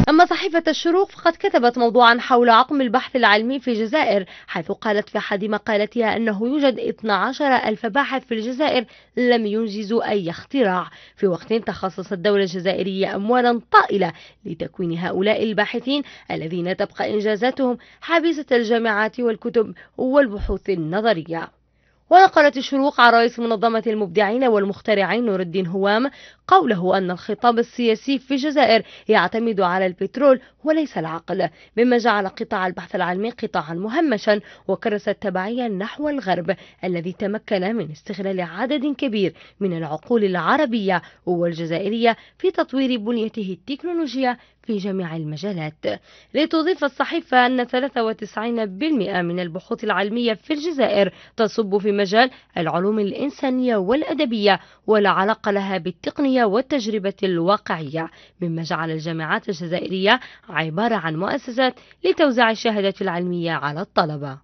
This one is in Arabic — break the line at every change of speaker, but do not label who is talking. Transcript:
أما صحيفة الشروق فقد كتبت موضوعا حول عقم البحث العلمي في الجزائر، حيث قالت في أحد مقالاتها أنه يوجد 12 ألف باحث في الجزائر لم ينجزوا أي اختراع، في وقت تخصصت الدولة الجزائرية أموالا طائلة لتكوين هؤلاء الباحثين الذين تبقى إنجازاتهم حابسة الجامعات والكتب والبحوث النظرية. ونقلت الشروق عن رئيس منظمة المبدعين والمخترعين نور الدين هوام قوله أن الخطاب السياسي في الجزائر يعتمد على البترول وليس العقل، مما جعل قطاع البحث العلمي قطاعا مهمشا وكرس التبعية نحو الغرب الذي تمكن من استغلال عدد كبير من العقول العربية والجزائرية في تطوير بنيته التكنولوجية في جميع المجالات. لتضيف الصحيفة أن 93% من البحوث العلمية في الجزائر تصب في مجال العلوم الإنسانية والأدبية ولا علاقة لها بالتقنية والتجربة الواقعية، مما جعل الجامعات الجزائرية عبارة عن مؤسسات لتوزيع الشهادات العلمية على الطلبة.